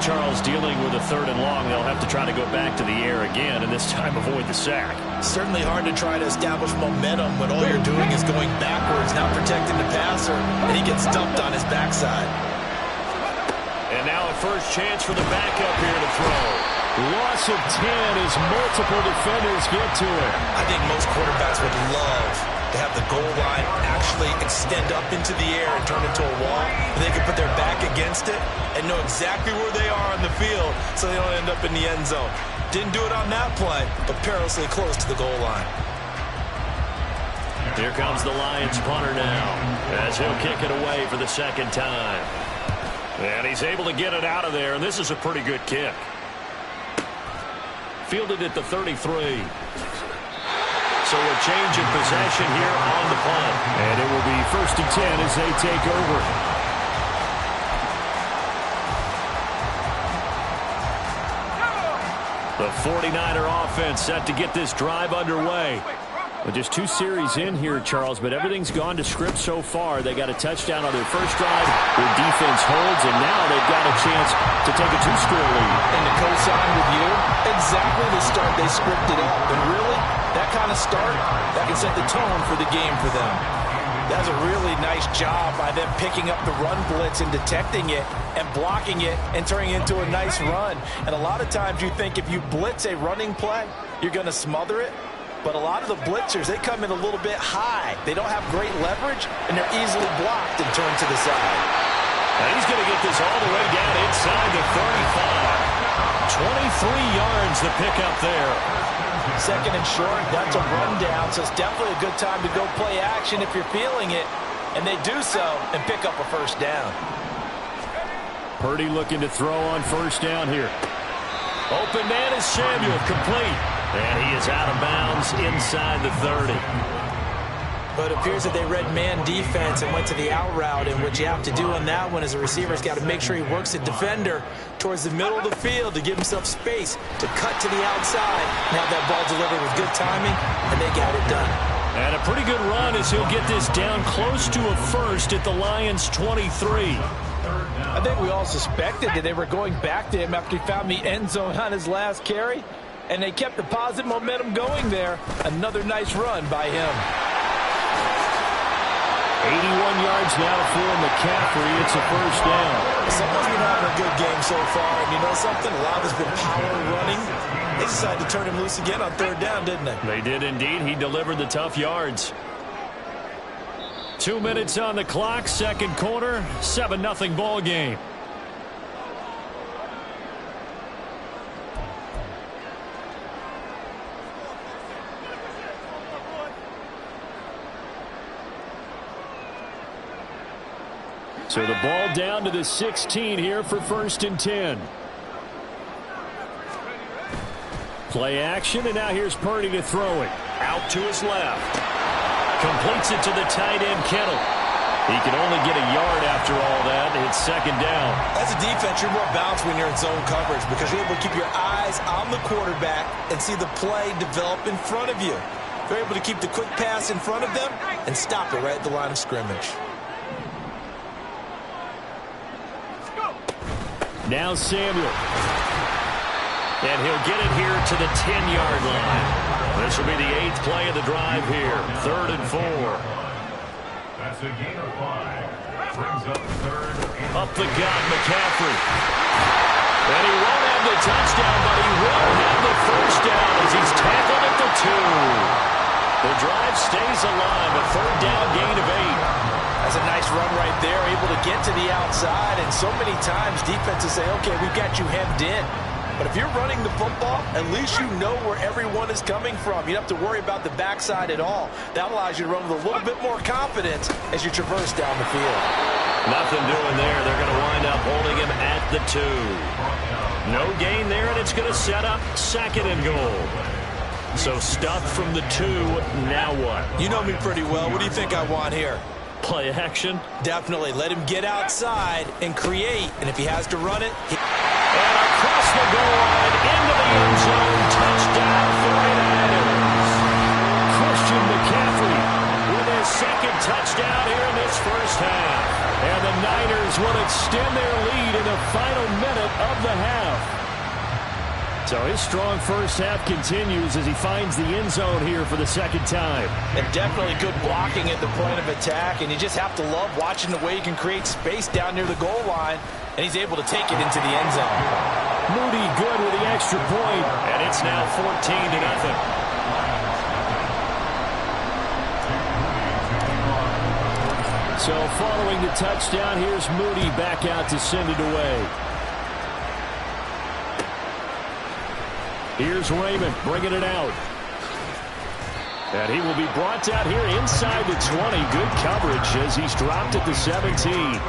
Charles, dealing with a 3rd and long. They'll have to try to go back to the air again, and this time avoid the sack. Certainly hard to try to establish momentum when all you're doing is going backwards, not protecting the passer, and he gets dumped on his backside. And now a first chance for the backup here to throw. Loss of 10 as multiple defenders get to it. I think most quarterbacks would love to have the goal line actually extend up into the air and turn into a wall. And they can put their back against it and know exactly where they are on the field so they don't end up in the end zone. Didn't do it on that play, but perilously close to the goal line. Here comes the Lions punter now as he'll kick it away for the 2nd time. And he's able to get it out of there, and this is a pretty good kick. Fielded at the 33. So a change of possession here on the punt. And it will be 1st and 10 as they take over. The 49er offense set to get this drive underway. Well, just 2 series in here, Charles, but everything's gone to script so far. They got a touchdown on their first drive. Their defense holds, and now they've got a chance to take a 2-score lead. And to co-sign with you, exactly the start they scripted up. And really, that kind of start, that can set the tone for the game for them. That's a really nice job by them picking up the run blitz and detecting it and blocking it and turning it into a nice run. And a lot of times you think if you blitz a running play, you're going to smother it. But a lot of the blitzers, they come in a little bit high. They don't have great leverage, and they're easily blocked and turned to the side. And he's going to get this all the way down inside the 35. 23 yards the pickup there. 2nd and short, that's a rundown, so it's definitely a good time to go play action if you're feeling it. And they do so and pick up a 1st down. Purdy looking to throw on 1st down here. Open man is Samuel, complete. And he is out of bounds inside the 30. But it appears that they read man defense and went to the out route. And what you have to do on that one as a receiver has got to make sure he works the defender towards the middle of the field to give himself space to cut to the outside and have that ball delivered with good timing, and they got it done. And a pretty good run as he'll get this down close to a 1st at the Lions' 23. I think we all suspected that they were going back to him after he found the end zone on his last carry. And they kept the positive momentum going there. Another nice run by him. 81 yards now for McCaffrey. It's a 1st down. Someone's been having a good game so far. And you know something? A lot has been power running. They decided to turn him loose again on 3rd down, didn't they? They did indeed. He delivered the tough yards. 2 minutes on the clock. 2nd quarter. 7-0 ball game. So the ball down to the 16 here for 1st and 10. Play action, and now here's Purdy to throw it. Out to his left. Completes it to the tight end, Kittle. He can only get a yard after all that. It's 2nd down. As a defense, you're more balanced when you're in zone coverage because you're able to keep your eyes on the quarterback and see the play develop in front of you. You're able to keep the quick pass in front of them and stop it right at the line of scrimmage. Now Samuel. And he'll get it here to the 10-yard line. This will be the 8th play of the drive here. 3rd and 4. That's a gain of 5. Brings up 3rd. Up the gut, McCaffrey. And he won't have the touchdown, but he will have the 1st down as he's tackled at the 2. The drive stays alive. A 3rd down gain of 8. That's a nice run right there, able to get to the outside. And so many times defenses say, okay, we've got you hemmed in. But if you're running the football, at least you know where everyone is coming from. You don't have to worry about the backside at all. That allows you to run with a little bit more confidence as you traverse down the field. Nothing doing there. They're going to wind up holding him at the 2. No gain there, and it's going to set up 2nd and goal. So stuffed from the 2. Now what? You know me pretty well. What do you think I want here? Play action? Definitely. Let him get outside and create. And if he has to run it. And across the goal line into the end zone. Touchdown 49ers. Christian McCaffrey with his 2nd touchdown here in this 1st half. And the Niners will extend their lead in the final minute of the half. So his strong first half continues as he finds the end zone here for the second time. And definitely good blocking at the point of attack, and you just have to love watching the way he can create space down near the goal line, and he's able to take it into the end zone. Moody good with the extra point, and it's now 14-0. So following the touchdown, here's Moody back out to send it away. Here's Raymond bringing it out. And he will be brought out here inside the 20. Good coverage as he's dropped at the 17.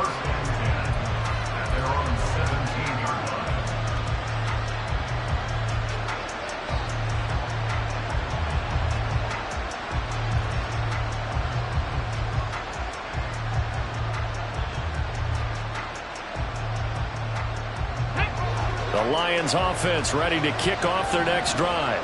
The Lions offense ready to kick off their next drive.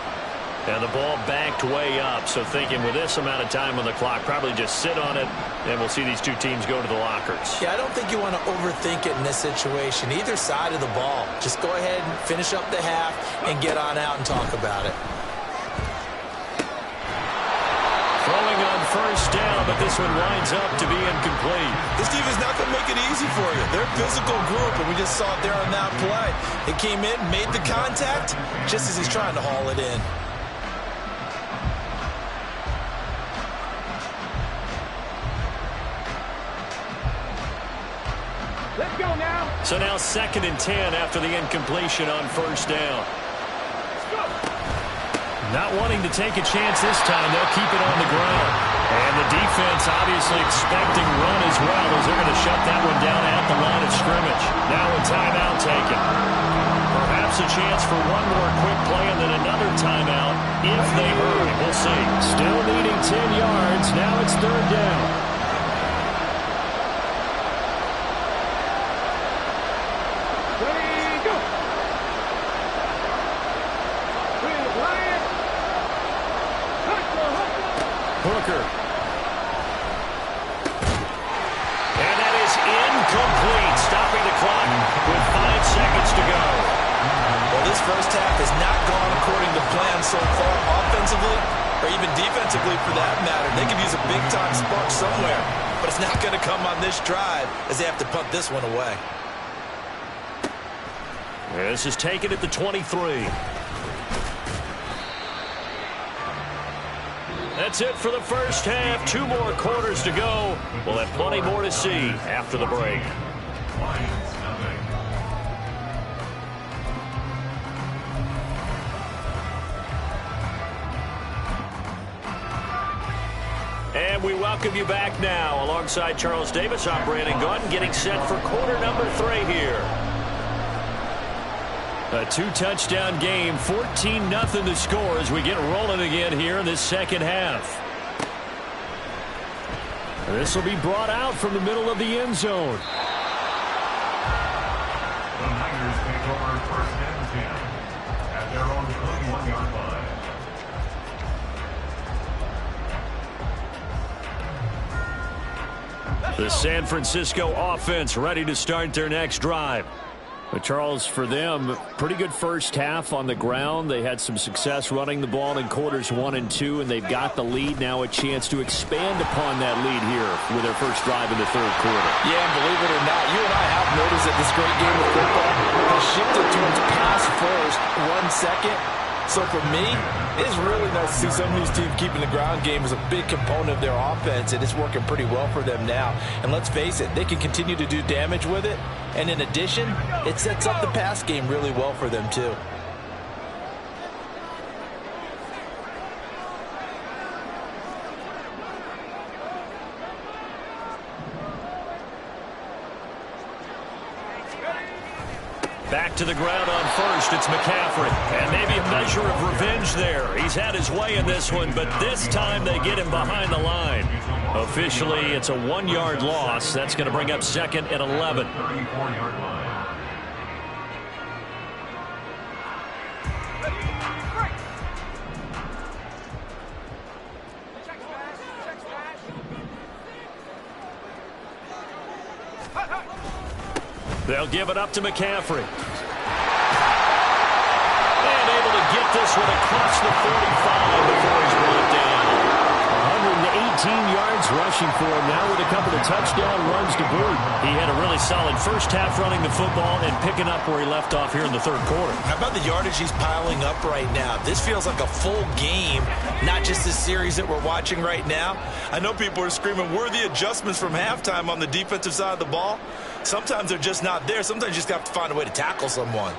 And the ball backed way up, so thinking with this amount of time on the clock, probably just sit on it, and we'll see these two teams go to the lockers. Yeah, I don't think you want to overthink it in this situation. Either side of the ball. Just go ahead and finish up the half and get on out and talk about it. Throwing on first down, but this one winds up to be incomplete. This defense not going to make it easy for you. They're a physical group, and we just saw it there on that play. It came in, made the contact, just as he's trying to haul it in. Let's go now. So now 2nd and 10 after the incompletion on first down. Not wanting to take a chance this time, they'll keep it on the ground. And the defense obviously expecting run as well as they're going to shut that one down at the line of scrimmage. Now a timeout taken. Perhaps a chance for one more quick play and then another timeout if they hurry. We'll see. Still needing 10 yards. Now it's 3rd down. Hooker. And that is incomplete, stopping the clock with 5 seconds to go. Well, this first half has not gone according to plan so far, offensively or even defensively for that matter. They could use a big-time spark somewhere, but it's not going to come on this drive as they have to punt this one away. This is taken at the 23. That's it for the first half. 2 more quarters to go. We'll have plenty more to see after the break. And we welcome you back now. Alongside Charles Davis, I'm Brandon Gaudin, getting set for quarter number 3 here. A 2-touchdown game, 14-0 the score as we get rolling again here in this second half. This will be brought out from the middle of the end zone. The Niners take over 1st and 10 at their own 21-yard line. The San Francisco offense ready to start their next drive. But Charles, for them, pretty good first half on the ground. They had some success running the ball in quarters 1 and 2, and they've got the lead now, a chance to expand upon that lead here with their first drive in the 3rd quarter. Yeah, and believe it or not, you and I have noticed that this great game of football has shifted towards pass first, run second. So for me, it's really nice to see some of these teams keeping the ground game as a big component of their offense, and it's working pretty well for them now. And let's face it, they can continue to do damage with it. And in addition, it sets up the pass game really well for them too. Back to the ground on first. It's McCaffrey. And maybe a measure of revenge there. He's had his way in this one, but this time they get him behind the line. Officially, it's a 1-yard loss. That's going to bring up 2nd and 11. 34-yard line. They'll give it up to McCaffrey. And able to get this one across the 45 before he's brought down. 118 yards rushing for him now with a couple of touchdown runs to boot. He had a really solid first half running the football and picking up where he left off here in the third quarter. How about the yardage he's piling up right now? This feels like a full game, not just this series that we're watching right now. I know people are screaming, where are the adjustments from halftime on the defensive side of the ball? Sometimes they're just not there. Sometimes you just have to find a way to tackle someone.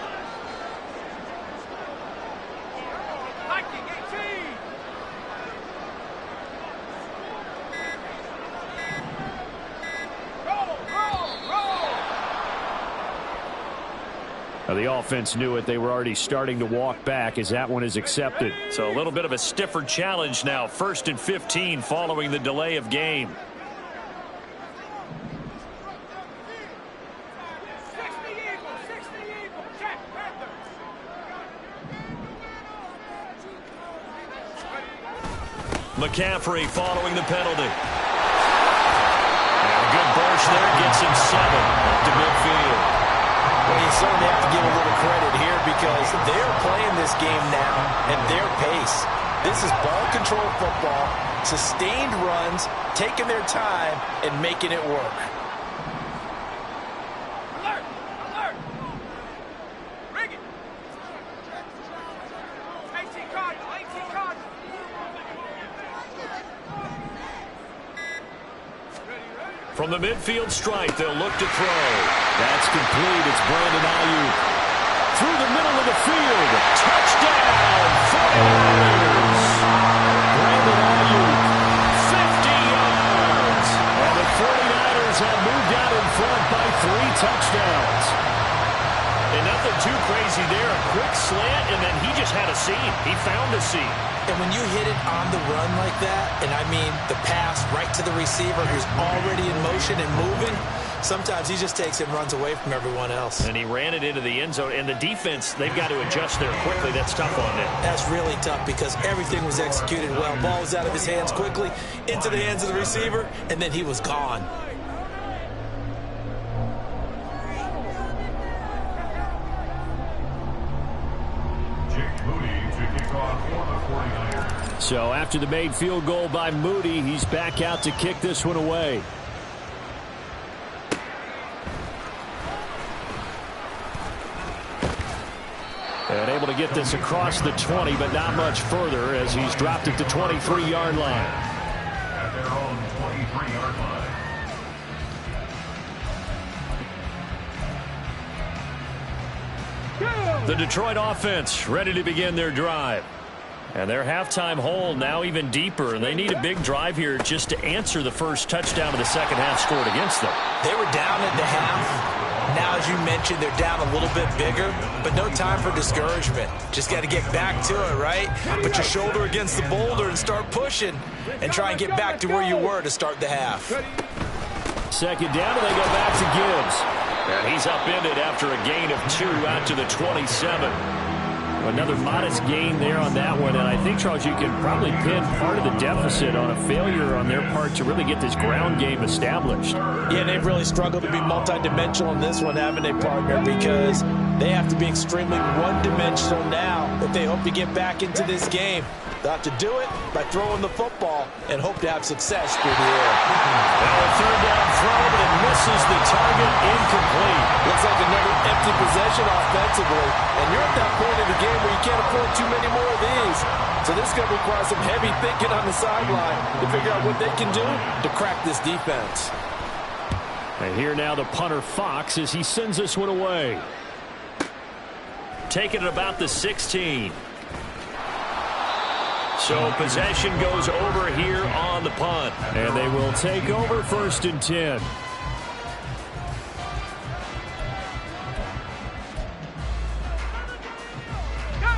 The offense knew it. They were already starting to walk back as that one is accepted. So a little bit of a stiffer challenge now. 1st and 15 following the delay of game. McCaffrey following the penalty. And a good burst there gets him 7 up to midfield. Well, you certainly have to give a little credit here because they're playing this game now at their pace. This is ball control football, sustained runs, taking their time, and making it work. Alert! Alert! Rig it! 18 cards! 18 cards! From the midfield stripe, they'll look to throw. That's complete. It's Brandon Ayuk. Through the middle of the field. Touchdown! 49ers! Brandon Ayuk, 50 yards. And the 49ers have moved out in front by 3 touchdowns. And nothing too crazy there. A quick slant, and then he just had a seam. He found a seam. And when you hit it on the run like that, and I mean the pass right to the receiver who's already in motion and moving, sometimes he just takes it and runs away from everyone else. And he ran it into the end zone. And the defense, they've got to adjust there quickly. That's tough on them. That's really tough because everything was executed well. Ball was out of his hands quickly, into the hands of the receiver, and then he was gone. So after the made field goal by Moody, he's back out to kick this one away. And able to get this across the 20, but not much further as he's dropped it to 23-yard line. At their own 23-yard line. The Detroit offense ready to begin their drive. And their halftime hole now even deeper. And they need a big drive here just to answer the first touchdown of the second half scored against them. They were down at the half. Now, as you mentioned, they're down a little bit bigger, but no time for discouragement. Just got to get back to it, right? Put your shoulder against the boulder and start pushing and try and get back to where you were to start the half. Second down, and they go back to Gibbs. And he's upended after a gain of 2 out to the 27. Another modest gain there on that one, and I think, Charles, you can probably pin part of the deficit on a failure on their part to really get this ground game established. Yeah, they've really struggled to be multidimensional in this one, haven't they, partner? Because they have to be extremely one-dimensional now if they hope to get back into this game. They'll have to do it by throwing the football and hope to have success through the air. Now a third down throw, but it misses the target, incomplete. Looks like another empty possession offensively. And you're at that point in the game where you can't afford too many more of these. So this is going to require some heavy thinking on the sideline to figure out what they can do to crack this defense. And here now the punter Fox as he sends this one away. Taking it about the 16. So possession goes over here on the punt. And they will take over 1st and 10.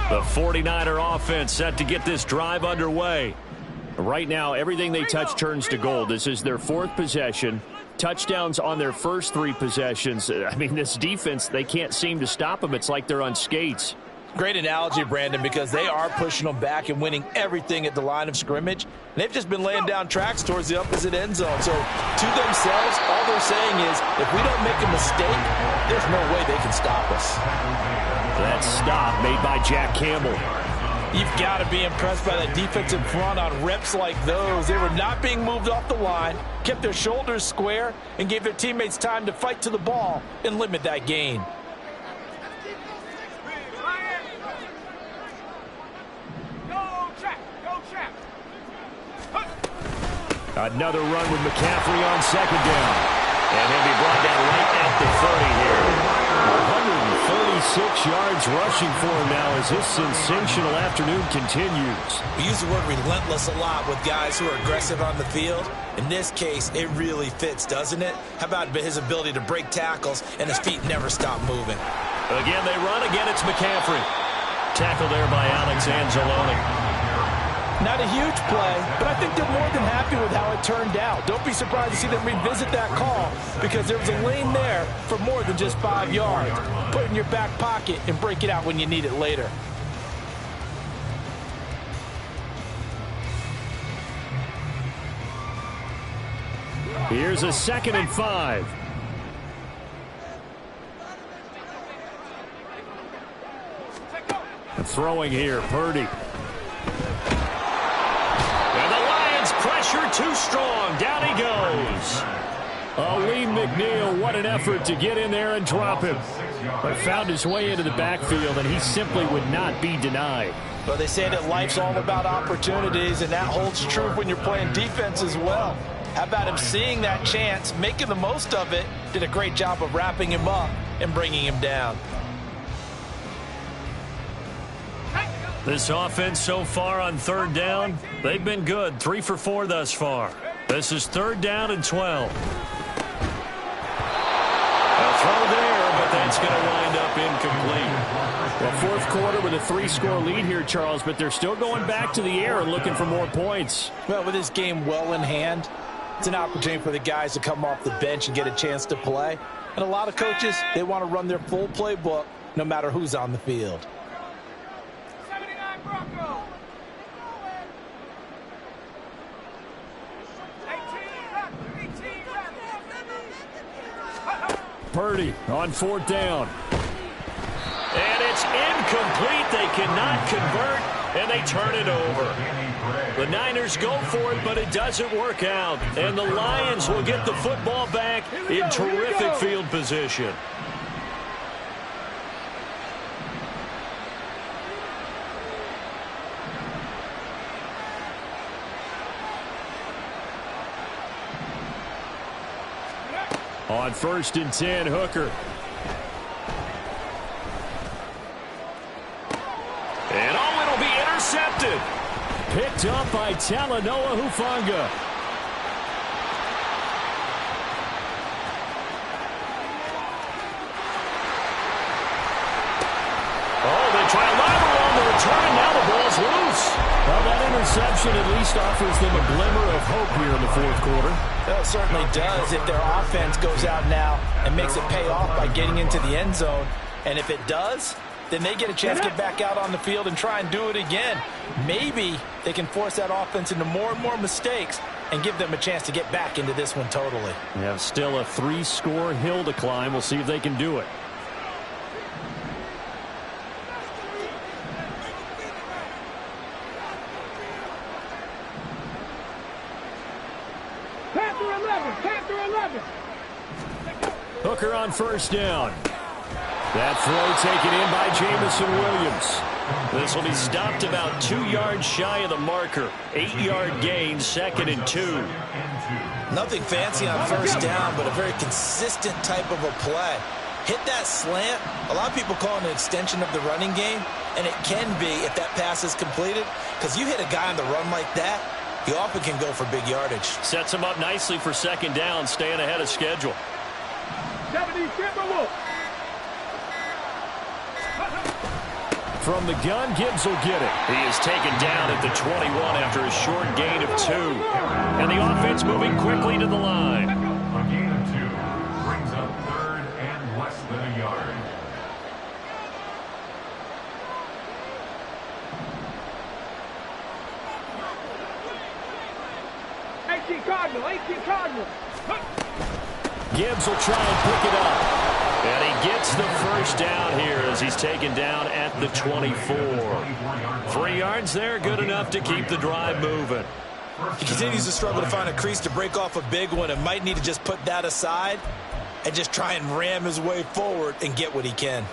The 49er offense set to get this drive underway. Right now, everything they touch turns to gold. This is their 4th possession. Touchdowns on their first 3 possessions. I mean, this defense, they can't seem to stop them. It's like they're on skates. Great analogy, Brandon, because they are pushing them back and winning everything at the line of scrimmage. They've just been laying down tracks towards the opposite end zone. So to themselves, all they're saying is, if we don't make a mistake, there's no way they can stop us. That stop made by Jack Campbell. You've got to be impressed by that defensive front on reps like those. They were not being moved off the line, kept their shoulders square, and gave their teammates time to fight to the ball and limit that gain. Another run with McCaffrey on second down. And he'll be brought down right at the 30 here. 136 yards rushing for him now as this sensational afternoon continues. We use the word relentless a lot with guys who are aggressive on the field. In this case, it really fits, doesn't it? How about his ability to break tackles and his feet never stop moving? Again, they run. Again, it's McCaffrey. Tackle there by Alex Anzalone. Not a huge play, but I think they're more than happy with how it turned out. Don't be surprised to see them revisit that call because there was a lane there for more than just 5 yards. Put it in your back pocket and break it out when you need it later. Here's a 2nd and 5. Throwing here, Purdy. Pressure too strong. Down he goes. Aleem McNeil, what an effort to get in there and drop him. But found his way into the backfield, and he simply would not be denied. Well, they say that life's all about opportunities, and that holds true when you're playing defense as well. How about him seeing that chance, making the most of it, did a great job of wrapping him up and bringing him down. This offense so far on 3rd down, they've been good. 3 for 4 thus far. This is 3rd down and 12. A throw there, but that's going to wind up incomplete. Well, 4th quarter with a 3-score lead here, Charles, but they're still going back to the air and looking for more points. Well, with this game well in hand, it's an opportunity for the guys to come off the bench and get a chance to play. And a lot of coaches, they want to run their full playbook no matter who's on the field. Purdy on 4th down. And it's incomplete. They cannot convert, and they turn it over. The Niners go for it, but it doesn't work out. And the Lions will get the football back in terrific field position. On 1st and 10, Hooker. And it'll be intercepted. Picked up by Talanoa Hufanga. Oh, they try a lateral on the return, and now the ball's loose. Well, that interception at least offers them a glimmer of hope here in the 4th quarter. Well, it certainly does if their offense goes out now and makes it pay off by getting into the end zone. And if it does, then they get a chance to get back out on the field and try and do it again. Maybe they can force that offense into more and more mistakes and give them a chance to get back into this one totally. Yeah, still a 3-score hill to climb. We'll see if they can do it. Hooker on 1st down. That throw taken in by Jamison Williams. This will be stopped about 2 yards shy of the marker. 8-yard gain, 2nd and 2. Nothing fancy on 1st down, but a very consistent type of a play. Hit that slant. A lot of people call it an extension of the running game, and it can be if that pass is completed, because you hit a guy on the run like that, he often can go for big yardage. Sets him up nicely for 2nd down, staying ahead of schedule. From the gun, Gibbs will get it. He is taken down at the 21 after a short gain of 2. And the offense moving quickly to the line. A gain of 2 brings up 3rd and less than a yard. Cardinal, 18 Cardinal. Gibbs will try and pick it up. And he gets the first down here as he's taken down at the 24. 3 yards there, good enough to keep the drive moving. He continues to struggle to find a crease to break off a big one and might need to just put that aside and just try and ram his way forward and get what he can.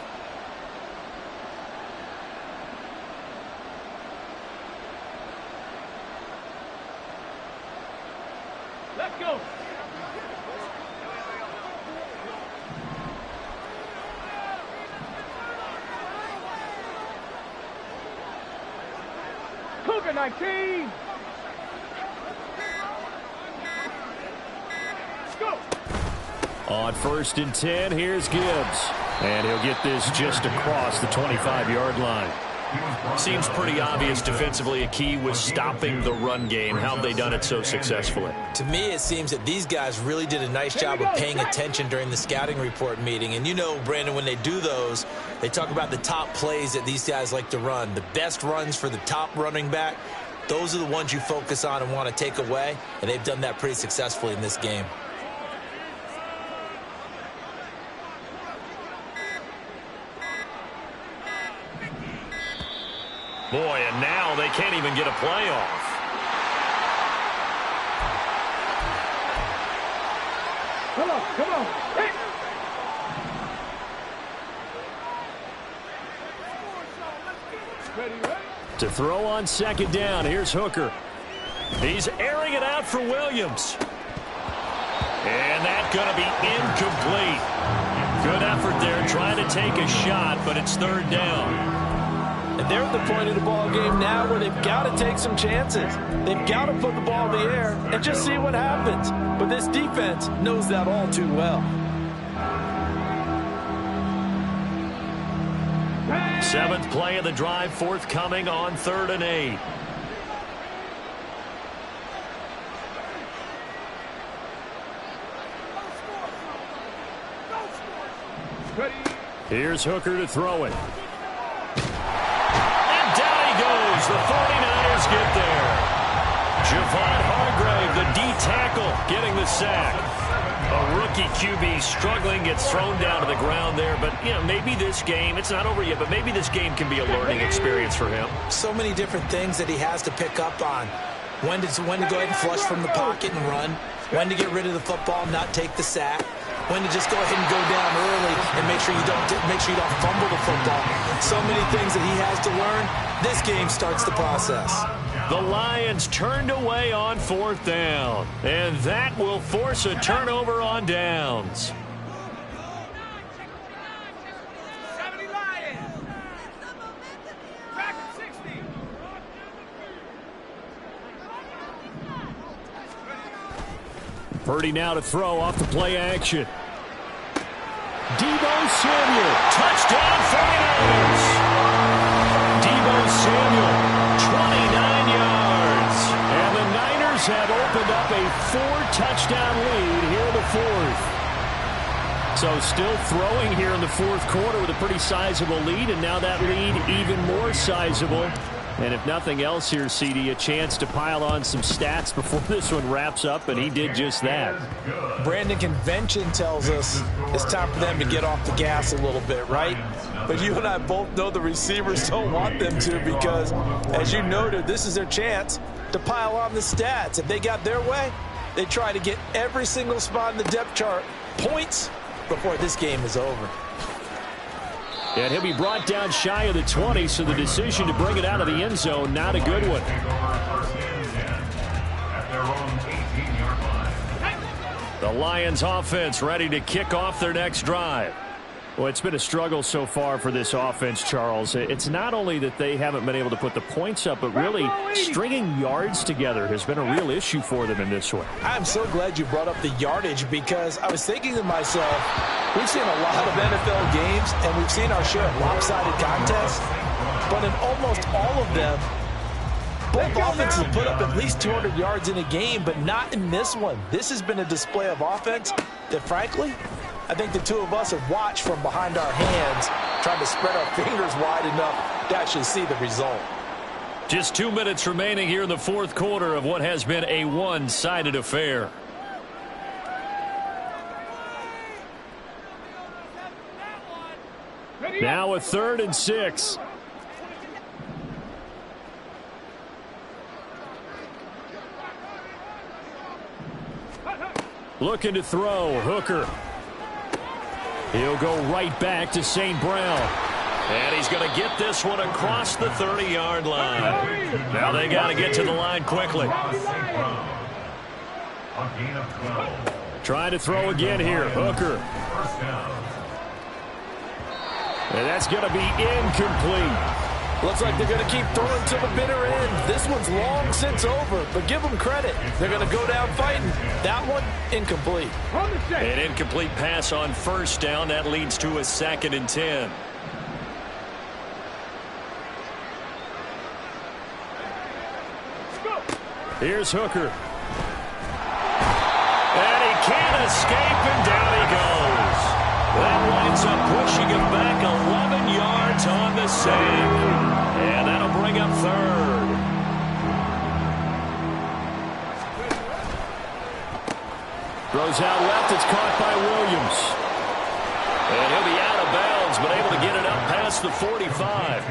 Let's go. Cougar 19. Let's go. On 1st and 10, here's Gibbs. And he'll get this just across the 25-yard line. Seems pretty obvious defensively a key was stopping the run game. How have they done it so successfully? To me, it seems that these guys really did a nice job of paying attention during the scouting report meeting. And you know, Brandon, when they do those, they talk about the top plays that these guys like to run. The best runs for the top running back, those are the ones you focus on and want to take away. And they've done that pretty successfully in this game. Boy, and now they can't even get a play off. Come on, come on. Hey. Ready, ready. To throw on 2nd down, here's Hooker. He's airing it out for Williams. And that's going to be incomplete. Good effort there trying to take a shot, but it's 3rd down. And they're at the point of the ball game now where they've got to take some chances. They've got to put the ball in the air and just see what happens. But this defense knows that all too well. 7th play of the drive forthcoming on 3rd and 8. Ready. Here's Hooker to throw it. The 49ers get there. Javon Hargrave, the D-tackle, getting the sack. A rookie QB struggling, gets thrown down to the ground there. But, you know, maybe this game, it's not over yet, but maybe this game can be a learning experience for him. So many different things that he has to pick up on. When to go ahead and flush from the pocket and run. When to get rid of the football, not take the sack. When to just go ahead and go down early and make sure you don't fumble the football. So many things that he has to learn. This game starts the process. The Lions turned away on 4th down, and that will force a turnover on downs. 70 Lions. Back at 60. Purdy now to throw off the play action. Deebo Samuel, touchdown 49ers. Deebo Samuel, 29 yards. And the Niners have opened up a 4-touchdown lead here in the 4th. So still throwing here in the 4th quarter with a pretty sizable lead, and now that lead even more sizable. And if nothing else here, CD, a chance to pile on some stats before this one wraps up, and he did just that. Brandon, convention tells us it's time for them to get off the gas a little bit, right? But you and I both know the receivers don't want them to because, as you noted, this is their chance to pile on the stats. If they got their way, they try to get every single spot in the depth chart points before this game is over. And he'll be brought down shy of the 20, so the decision to bring it out of the end zone, not a good one. The Lions offense ready to kick off their next drive. Well, it's been a struggle so far for this offense, Charles. It's not only that they haven't been able to put the points up, but really stringing yards together has been a real issue for them in this one. I'm so glad you brought up the yardage because I was thinking to myself, we've seen a lot of NFL games and we've seen our share of lopsided contests, but in almost all of them, both offenses put up at least 200 yards in a game, but not in this one. This has been a display of offense that, frankly, I think the two of us have watched from behind our hands, trying to spread our fingers wide enough to actually see the result. Just 2 minutes remaining here in the fourth quarter of what has been a one-sided affair. Now a 3rd and 6. Looking to throw. Hooker. He'll go right back to St. Brown. And he's going to get this one across the 30-yard line. Now they got to get to the line quickly. Trying to throw again here. Hooker. And that's going to be incomplete. Looks like they're going to keep throwing to the bitter end. This one's long since over, but give them credit. They're going to go down fighting. That one, incomplete. An incomplete pass on first down. That leads to a 2nd and 10. Here's Hooker. And he can't escape, and down he goes. That winds up pushing him back 11 yards on the save. And that'll bring up 3rd. Throws out left. It's caught by Williams. And he'll be out of bounds, but able to get it up past the 45.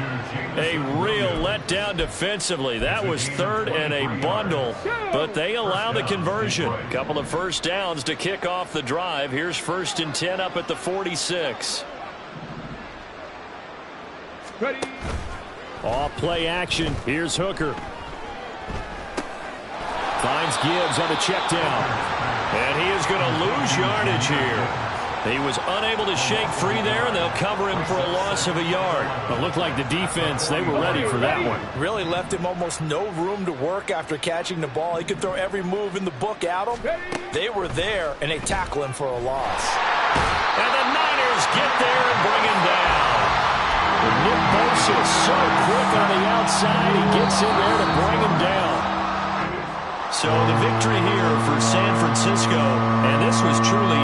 A real letdown defensively. That was 3rd and a bundle, but they allow the conversion. A couple of first downs to kick off the drive. Here's 1st and 10 up at the 46. Off play action. Here's Hooker. Finds Gibbs on a check down. And he is going to lose yardage here. He was unable to shake free there, and they'll cover him for a loss of a yard. It looked like the defense, they were ready for that one. Really left him almost no room to work after catching the ball. He could throw every move in the book at him. They were there, and they tackle him for a loss. And the Niners get there and bring him down. Nick Bosa is so quick on the outside. He gets in there to bring him down. So the victory here for San Francisco, and this was truly